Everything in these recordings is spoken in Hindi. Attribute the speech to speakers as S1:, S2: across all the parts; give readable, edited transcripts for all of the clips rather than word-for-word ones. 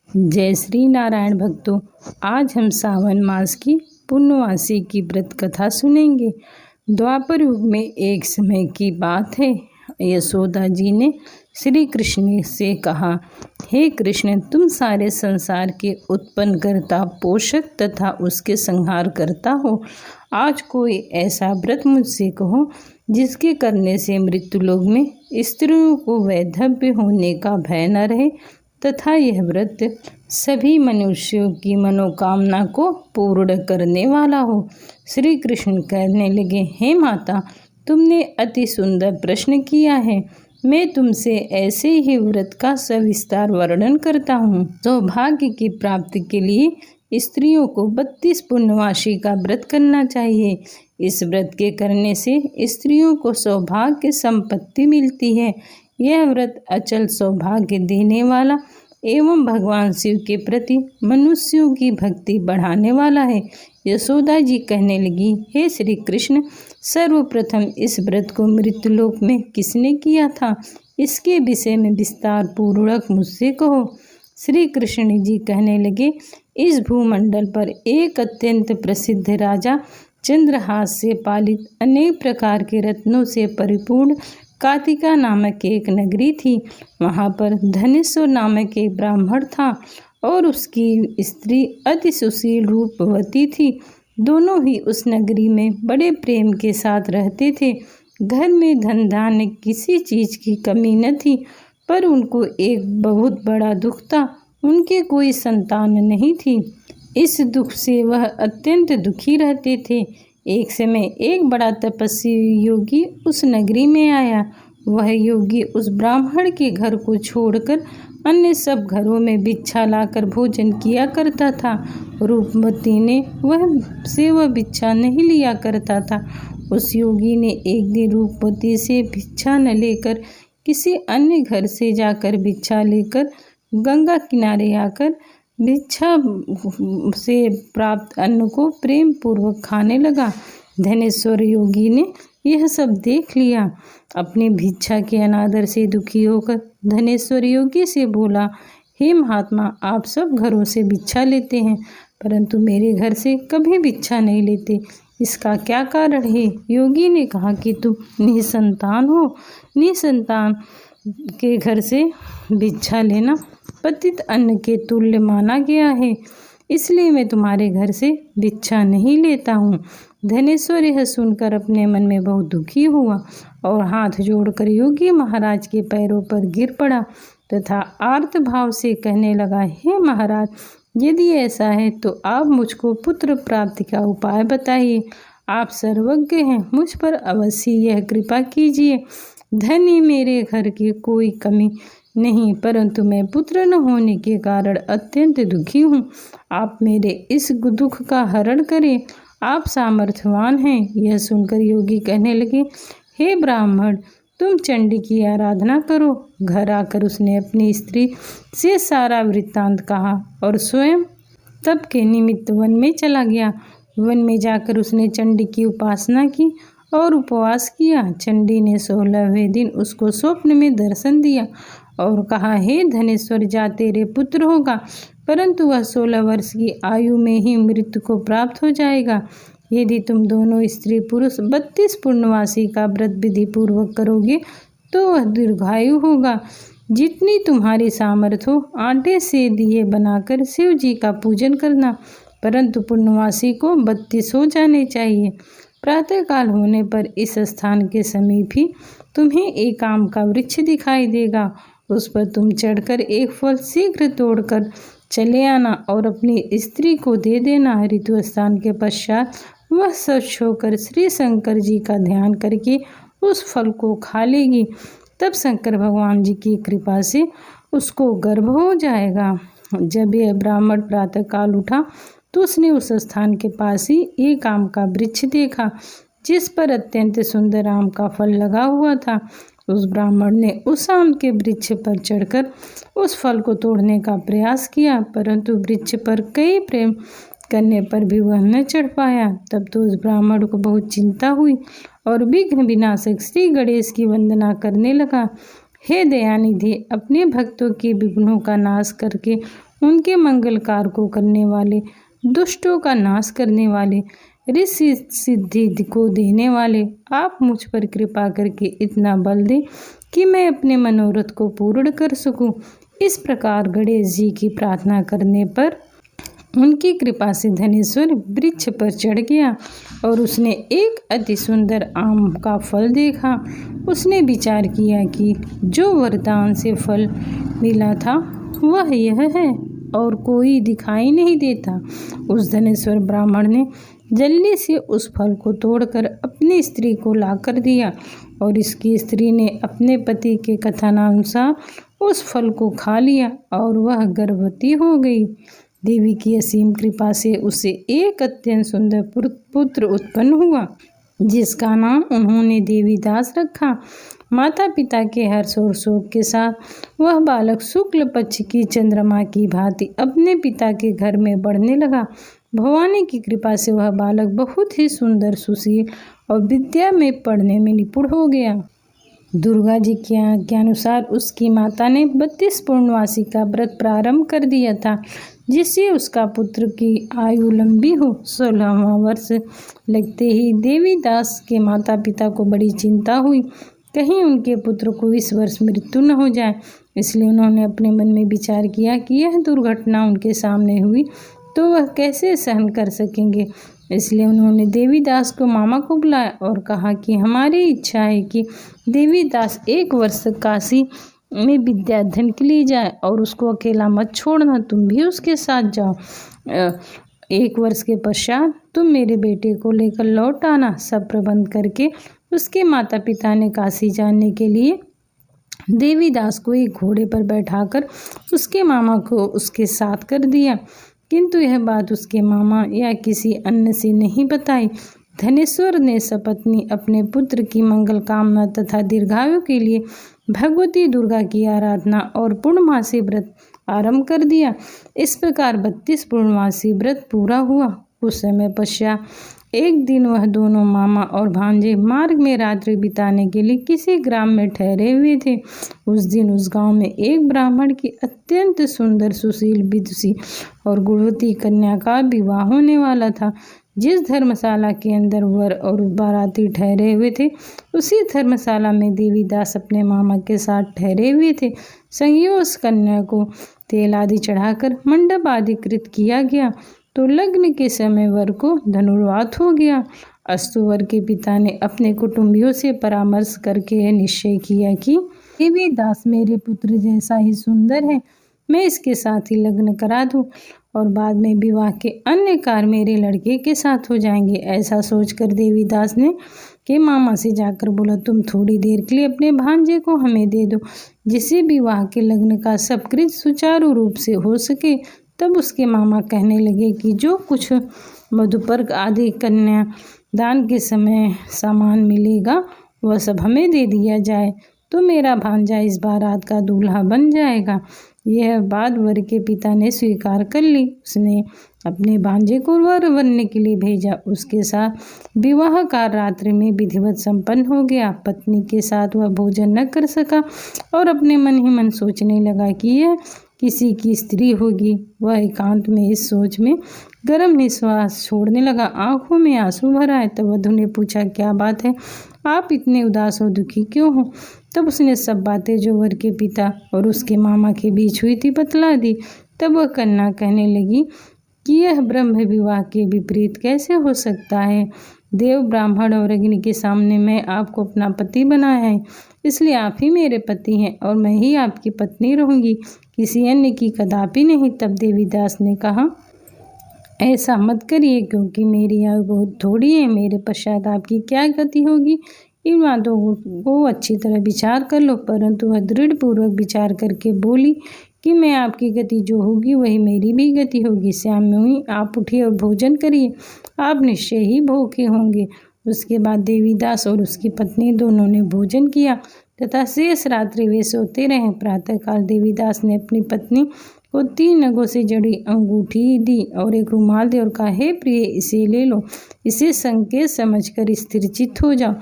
S1: जय श्री नारायण भक्तों, आज हम सावन मास की पूर्णवासी की व्रत कथा सुनेंगे। द्वापर युग में एक समय की बात है। यशोदा जी ने श्री कृष्ण से कहा, हे कृष्ण, तुम सारे संसार के उत्पन्न करता, पोषक तथा उसके संहार करता हो। आज कोई ऐसा व्रत मुझसे कहो जिसके करने से मृत्युलोक में स्त्रियों को वैधव्य होने का भय न रहे तथा यह व्रत सभी मनुष्यों की मनोकामना को पूर्ण करने वाला हो। श्री कृष्ण कहने लगे, हे माता, तुमने अति सुंदर प्रश्न किया है। मैं तुमसे ऐसे ही व्रत का सविस्तार वर्णन करता हूँ। सौभाग्य की प्राप्ति के लिए स्त्रियों को 32 पूर्णवासी का व्रत करना चाहिए। इस व्रत के करने से स्त्रियों को सौभाग्य संपत्ति मिलती है। यह व्रत अचल सौभाग्य देने वाला एवं भगवान शिव के प्रति मनुष्यों की भक्ति बढ़ाने वाला है। यशोदा जी कहने लगी, हे श्री कृष्ण, सर्वप्रथम इस व्रत को मृत्युलोक में किसने किया था? इसके विषय में विस्तार पूर्वक मुझसे कहो। श्री कृष्ण जी कहने लगे, इस भूमंडल पर एक अत्यंत प्रसिद्ध राजा चंद्रहास से पालित अनेक प्रकार के रत्नों से परिपूर्ण कातिका नामक एक नगरी थी। वहाँ पर धनेश्वर नामक एक ब्राह्मण था और उसकी स्त्री अति सुशील रूपवती थी। दोनों ही उस नगरी में बड़े प्रेम के साथ रहते थे। घर में धन धान्य किसी चीज की कमी न थी, पर उनको एक बहुत बड़ा दुख था, उनके कोई संतान नहीं थी। इस दुख से वह अत्यंत दुखी रहते थे। एक समय एक बड़ा तपस्वी योगी उस नगरी में आया। वह योगी उस ब्राह्मण के घर को छोड़कर अन्य सब घरों में भिक्षा लाकर भोजन किया करता था। रूपवती ने वह भिक्षा नहीं लिया करता था। उस योगी ने एक दिन रूपवती से भिक्षा न लेकर किसी अन्य घर से जाकर भिक्षा लेकर गंगा किनारे आकर भिक्षा से प्राप्त अन्न को प्रेम पूर्वक खाने लगा। धनेश्वर योगी ने यह सब देख लिया। अपनी भिक्षा के अनादर से दुखी होकर धनेश्वर योगी से बोला, हे महात्मा, आप सब घरों से भिक्षा लेते हैं, परंतु मेरे घर से कभी भिक्षा नहीं लेते, इसका क्या कारण है? योगी ने कहा कि तुम निसंतान हो। निसंतान के घर से भिक्षा लेना पतित अन्न के तुल्य माना गया है, इसलिए मैं तुम्हारे घर से भिक्षा नहीं लेता हूँ। धनेश्वर यह सुनकर अपने मन में बहुत दुखी हुआ और हाथ जोड़कर योगी महाराज के पैरों पर गिर पड़ा तथा आर्त भाव से कहने लगा, हे महाराज, यदि ऐसा है तो आप मुझको पुत्र प्राप्ति का उपाय बताइए। आप सर्वज्ञ हैं, मुझ पर अवश्य यह कृपा कीजिए। धन ही मेरे घर की कोई कमी नहीं, परंतु मैं पुत्र न होने के कारण अत्यंत दुखी हूँ। आप मेरे इस दुख का हरण करें, आप सामर्थ्यवान हैं। यह सुनकर योगी कहने लगे, हे ब्राह्मण, तुम चंडी की आराधना करो। घर आकर उसने अपनी स्त्री से सारा वृत्तांत कहा और स्वयं तप के निमित्त वन में चला गया। वन में जाकर उसने चंडी की उपासना की और उपवास किया। चंडी ने 16वें दिन उसको स्वप्न में दर्शन दिया और कहा, हे धनेश्वर, जा तेरे पुत्र होगा, परंतु वह 16 वर्ष की आयु में ही मृत्यु को प्राप्त हो जाएगा। यदि तुम दोनों स्त्री पुरुष 32 पूर्णवासी का व्रत विधि पूर्वक करोगे तो वह दीर्घायु होगा। जितनी तुम्हारी सामर्थ्य हो, आटे से दिए बनाकर शिव जी का पूजन करना, परंतु पूर्णवासी को 32 हो जाने चाहिए। प्रातःकाल होने पर इस स्थान के समीप ही तुम्हें एक आम का वृक्ष दिखाई देगा। उस पर तुम चढ़कर एक फल शीघ्र तोड़कर चले आना और अपनी स्त्री को दे देना। ऋतु स्थान के पश्चात वह स्वच्छ होकर श्री शंकर जी का ध्यान करके उस फल को खा लेगी। तब शंकर भगवान जी की कृपा से उसको गर्भ हो जाएगा। जब यह ब्राह्मण प्रातःकाल उठा तो उसने उस स्थान के पास ही एक आम का वृक्ष देखा, जिस पर अत्यंत सुंदर आम का फल लगा हुआ था। उस ब्राह्मण ने उस आम के वृक्ष पर चढ़कर उस फल को तोड़ने का प्रयास किया, परंतु वृक्ष पर कई प्रयत्न करने पर भी वह न चढ़ पाया। तब तो उस ब्राह्मण को बहुत चिंता हुई और विघ्न विनाशक श्री गणेश की वंदना करने लगा। हे दयानिधि, अपने भक्तों के विघ्नों का नाश करके उनके मंगल कार्य को करने वाले, दुष्टों का नाश करने वाले, ऋषि सिद्धि को देने वाले, आप मुझ पर कृपा करके इतना बल दें कि मैं अपने मनोरथ को पूर्ण कर सकूं। इस प्रकार गणेश जी की प्रार्थना करने पर उनकी कृपा से धनेश्वर वृक्ष पर चढ़ गया और उसने एक अति सुंदर आम का फल देखा। उसने विचार किया कि जो वरदान से फल मिला था वह यह है और कोई दिखाई नहीं देता। उस धनेश्वर ब्राह्मण ने जल्दी से उस फल को तोड़कर अपनी स्त्री को लाकर दिया और इसकी स्त्री ने अपने पति के कथनानुसार उस फल को खा लिया और वह गर्भवती हो गई। देवी की असीम कृपा से उसे एक अत्यंत सुंदर पुत्र उत्पन्न हुआ, जिसका नाम उन्होंने देवीदास रखा। माता पिता के हर्ष और शोक के साथ वह बालक शुक्ल पक्ष की चंद्रमा की भांति अपने पिता के घर में बढ़ने लगा। भवानी की कृपा से वह बालक बहुत ही सुंदर, सुशील और विद्या में पढ़ने में निपुण हो गया। दुर्गा जी की आज्ञानुसार उसकी माता ने 32 पूर्णवासी का व्रत प्रारंभ कर दिया था, जिससे उसका पुत्र की आयु लंबी हो। 16वां वर्ष लगते ही देवीदास के माता पिता को बड़ी चिंता हुई, कहीं उनके पुत्र को इस वर्ष मृत्यु न हो जाए। इसलिए उन्होंने अपने मन में विचार किया कि यह दुर्घटना उनके सामने हुई तो वह कैसे सहन कर सकेंगे। इसलिए उन्होंने देवीदास को मामा को बुलाया और कहा कि हमारी इच्छा है कि देवीदास 1 वर्ष काशी में विद्या अध्ययन के लिए जाए और उसको अकेला मत छोड़ना, तुम भी उसके साथ जाओ। 1 वर्ष के पश्चात तुम मेरे बेटे को लेकर लौट आना। सब प्रबंध करके उसके माता पिता ने काशी जाने के लिए देवीदास को एक घोड़े पर बैठाकर उसके मामा को उसके साथ कर दिया, किंतु यह बात उसके मामा या किसी अन्य से नहीं बताई। धनेश्वर ने सपत्नी अपने पुत्र की मंगल कामना तथा दीर्घायु के लिए भगवती दुर्गा की आराधना और पूर्णमासी व्रत आरंभ कर दिया। इस प्रकार 32 पूर्णमासी व्रत पूरा हुआ। कुछ समय पश्चात एक दिन वह दोनों मामा और भांजे मार्ग में रात्रि बिताने के लिए किसी ग्राम में ठहरे हुए थे। उस दिन उस गांव में एक ब्राह्मण की अत्यंत सुंदर, सुशील, विदुषी और गुणवती कन्या का विवाह होने वाला था। जिस धर्मशाला के अंदर वर और बाराती ठहरे हुए थे, उसी धर्मशाला में देवीदास अपने मामा के साथ ठहरे हुए थे। संयोग उस कन्या को तेल आदि चढ़ाकर मंडप आदि कृत किया गया तो लग्न के समय वर को धनुर्वात हो गया। अस्तु वर के पिता ने अपने कुटुंबियों से परामर्श करके यह निश्चय किया कि देवीदास मेरे पुत्र जैसा ही सुंदर है, मैं इसके साथ ही लग्न करा दूं और बाद में विवाह के अन्य कार्य मेरे लड़के के साथ हो जाएंगे। ऐसा सोचकर देवीदास ने के मामा से जाकर बोला, तुम थोड़ी देर के लिए अपने भांजे को हमें दे दो, जिससे विवाह के लग्न का सब कृत सुचारू रूप से हो सके। तब उसके मामा कहने लगे कि जो कुछ मधुपर्क आदि कन्या दान के समय सामान मिलेगा वह सब हमें दे दिया जाए, तो मेरा भांजा इस बारात का दूल्हा बन जाएगा। यह बात वर के पिता ने स्वीकार कर ली। उसने अपने भांजे को वर बनने के लिए भेजा। उसके साथ विवाह का रात्रि में विधिवत संपन्न हो गया। पत्नी के साथ वह भोजन न कर सका और अपने मन ही मन सोचने लगा कि यह किसी की स्त्री होगी। वह एकांत में इस सोच में गर्म निश्वास छोड़ने लगा। आंखों में आंसू भर आए। तब वधू ने पूछा, क्या बात है, आप इतने उदास और दुखी क्यों हो? तब उसने सब बातें जो वर के पिता और उसके मामा के बीच हुई थी बतला दी। तब वह कन्या कहने लगी कि यह ब्रह्म विवाह के विपरीत कैसे हो सकता है। देव, ब्राह्मण और अग्नि के सामने मैं आपको अपना पति बनाया है, इसलिए आप ही मेरे पति हैं और मैं ही आपकी पत्नी रहूंगी, किसी अन्य की कदापि नहीं। तब देवीदास ने कहा, ऐसा मत करिए, क्योंकि मेरी आयु बहुत थोड़ी है। मेरे पश्चात आपकी क्या गति होगी, इन बातों को अच्छी तरह विचार कर लो। परंतु वह दृढ़ पूर्वक विचार करके बोली कि मैं आपकी गति जो होगी वही मेरी भी गति होगी। श्याम मुनि, आप उठिए और भोजन करिए, आप निश्चय ही भूखे होंगे। उसके बाद देवीदास और उसकी पत्नी दोनों ने भोजन किया तथा शेष रात्रि वे सोते रहे। प्रातःकाल देवीदास ने अपनी पत्नी को 3 नगों से जड़ी अंगूठी दी और एक रुमाल दी और कहा, हे प्रिय, इसे ले लो, इसे संकेत समझकर स्थिरचित्त हो जाओ।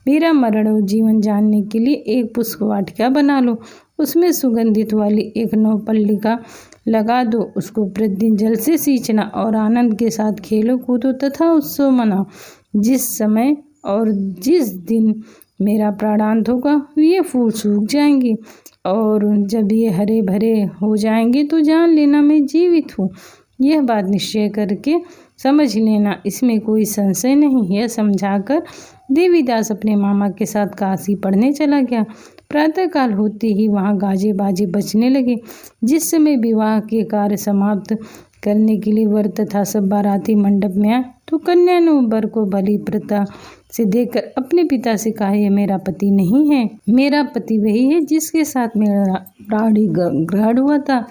S1: मेरा मरण और जीवन जानने के लिए एक पुष्प वाटिका बना लो, उसमें सुगंधित वाली एक 9 पल्लिका लगा दो, उसको प्रतिदिन जल से सींचना और आनंद के साथ खेलो कूदो तथा उत्सव मनाओ। जिस समय और जिस दिन मेरा प्राणांत होगा ये फूल सूख जाएंगे और जब ये हरे भरे हो जाएंगे तो जान लेना मैं जीवित हूँ। यह बात निश्चय करके समझ लेना, इसमें कोई संशय नहीं। यह समझाकर देवीदास अपने मामा के साथ काशी पढ़ने चला गया। प्रातःकाल होते ही वहाँ गाजे बाजे बजने लगे। जिस समय विवाह के कार्य समाप्त करने के लिए वर तथा सब बाराती मंडप में आए तो कन्या ने वर को भली प्रथा से देखकर अपने पिता से कहा, यह मेरा पति नहीं है, मेरा पति वही है जिसके साथ मेरा प्राणी ग्रहण हुआ था,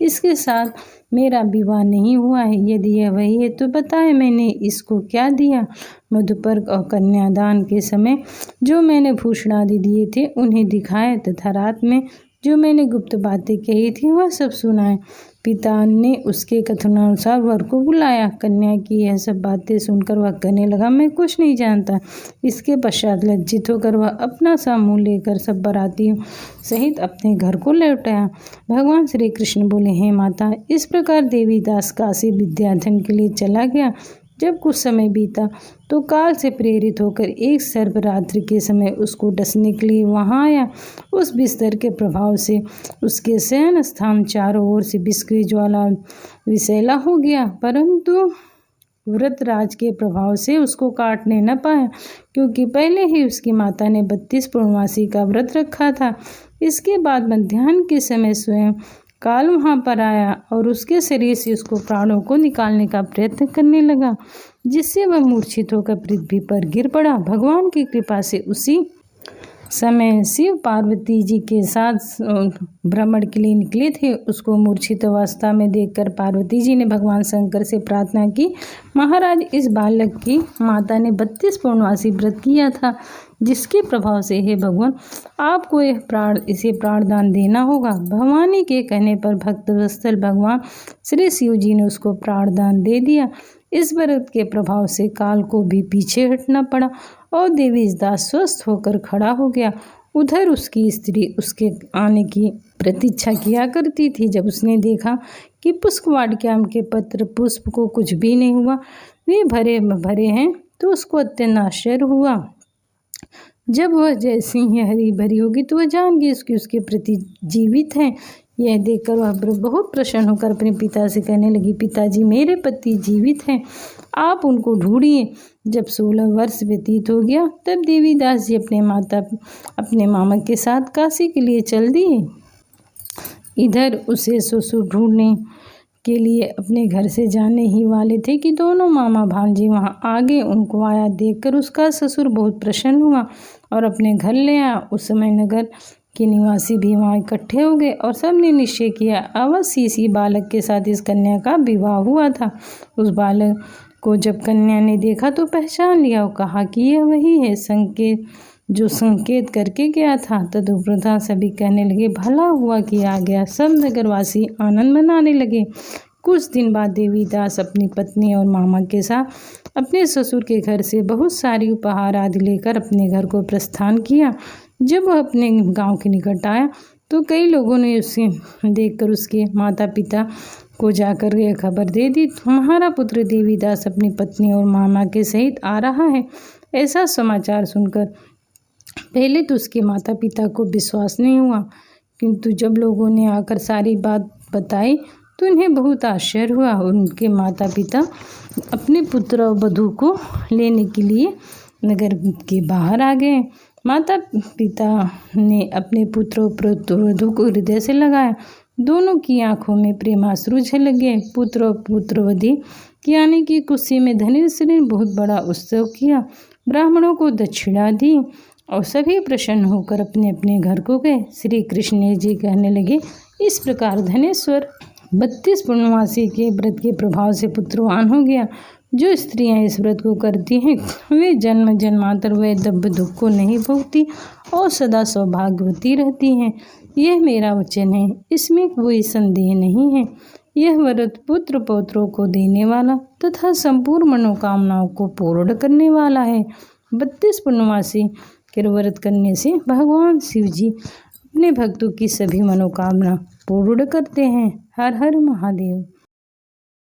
S1: इसके साथ मेरा विवाह नहीं हुआ है। यदि यह वही है तो बताए मैंने इसको क्या दिया। मधुपर्क और कन्यादान के समय जो मैंने भूषण आदि दिए थे उन्हें दिखाए तथा रात में जो मैंने गुप्त बातें कही थी वह सब सुनाए। पिता ने उसके कथनानुसार वर को बुलाया। कन्या की यह सब बातें सुनकर वह कहने लगा, मैं कुछ नहीं जानता। इसके पश्चात लज्जित होकर वह अपना सा मुँह लेकर सब बारातियों सहित अपने घर को लौट आया। भगवान श्री कृष्ण बोले, हे माता, इस प्रकार देवीदास काशी विद्याधन के लिए चला गया। जब कुछ समय बीता तो काल से प्रेरित होकर एक सर्वरात्रि के समय उसको डसने के लिए वहाँ आया। उस बिस्तर के प्रभाव से उसके शयन स्थान चारों ओर से विष की ज्वाला विषैला हो गया, परंतु व्रतराज के प्रभाव से उसको काटने न पाया, क्योंकि पहले ही उसकी माता ने 32 पूर्णमासी का व्रत रखा था। इसके बाद मध्याह्न के समय स्वयं काल वहाँ पर आया और उसके शरीर से उसको प्राणों को निकालने का प्रयत्न करने लगा, जिससे वह मूर्छित होकर पृथ्वी पर गिर पड़ा। भगवान की कृपा से उसी समय शिव पार्वती जी के साथ भ्रमण के लिए निकले थे। उसको मूर्छित अवस्था में देखकर पार्वती जी ने भगवान शंकर से प्रार्थना की, महाराज, इस बालक की माता ने 32 पूर्णमासी व्रत किया था, जिसके प्रभाव से हे भगवान आपको इसे प्राणदान देना होगा। भवानी के कहने पर भक्तवत्सल भगवान श्री शिव जी ने उसको प्राणदान दे दिया। इस व्रत के प्रभाव से काल को भी पीछे हटना पड़ा और देवीदास स्वस्थ होकर खड़ा हो गया। उधर उसकी स्त्री उसके आने की प्रतीक्षा किया करती थी। जब उसने देखा कि पुष्पवाटिका के पत्र पुष्प को कुछ भी नहीं हुआ, वे भरे भरे हैं, तो उसको अत्यंत आश्चर्य हुआ। जब वह जैसी ही हरी भरी होगी तो वह जान गई कि उसके प्रति जीवित है। यह देखकर वह बहुत प्रसन्न होकर अपने पिता से कहने लगी, पिताजी, मेरे पति जीवित हैं, आप उनको ढूंढिए। जब 16 वर्ष व्यतीत हो गया तब देवीदास जी अपने मामा के साथ काशी के लिए चल दिए। इधर उसे ससुर ढूंढने के लिए अपने घर से जाने ही वाले थे कि दोनों मामा भांजे वहाँ आ गए। उनको आया देखकर उसका ससुर बहुत प्रसन्न हुआ और अपने घर ले आया। उस समय नगर के निवासी भी वहाँ इकट्ठे हो गए और सबने निश्चय किया अवश्य इसी बालक के साथ इस कन्या का विवाह हुआ था। उस बालक को जब कन्या ने देखा तो पहचान लिया और कहा कि यह वही है संकेत करके गया था। तदुपरांत सभी कहने लगे, भला हुआ कि आ गया। सब नगरवासी आनंद मनाने लगे। कुछ दिन बाद देवीदास अपनी पत्नी और मामा के साथ अपने ससुर के घर से बहुत सारी उपहार आदि लेकर अपने घर को प्रस्थान किया। जब वह अपने गांव के निकट आया तो कई लोगों ने उसे देखकर उसके माता पिता को जाकर यह खबर दे दी, तुम्हारा पुत्र देवीदास अपनी पत्नी और मामा के सहित आ रहा है। ऐसा समाचार सुनकर पहले तो उसके माता पिता को विश्वास नहीं हुआ, किंतु जब लोगों ने आकर सारी बात बताई तो उन्हें बहुत आश्चर्य हुआ। उनके माता पिता अपने पुत्र और वधू को लेने के लिए नगर के बाहर आ गए। माता पिता ने अपने पुत्र और वधू को हृदय से लगाया। दोनों की आंखों में प्रेमाश्रु झलक गए। पुत्र और पुत्रवधी के आने की खुशी में धनेश्वर ने बहुत बड़ा उत्सव किया, ब्राह्मणों को दक्षिणा दी और सभी प्रसन्न होकर अपने अपने घर को गए। श्री कृष्ण जी कहने लगे, इस प्रकार धनेश्वर 32 पूर्णमासी के व्रत के प्रभाव से पुत्रवान हो गया। जो स्त्रियां इस व्रत को करती हैं वे जन्म जन्मांतर वैधव्य दुख को नहीं भोगती और सदा सौभाग्यवती रहती हैं। यह मेरा वचन है, इसमें कोई संदेह नहीं है। यह व्रत पुत्र पौत्रों को देने वाला तथा संपूर्ण मनोकामनाओं को पूर्ण करने वाला है। 32 पूर्णमासी के व्रत करने से भगवान शिव जी अपने भक्तों की सभी मनोकामना पूर्ण करते हैं। हर हर महादेव।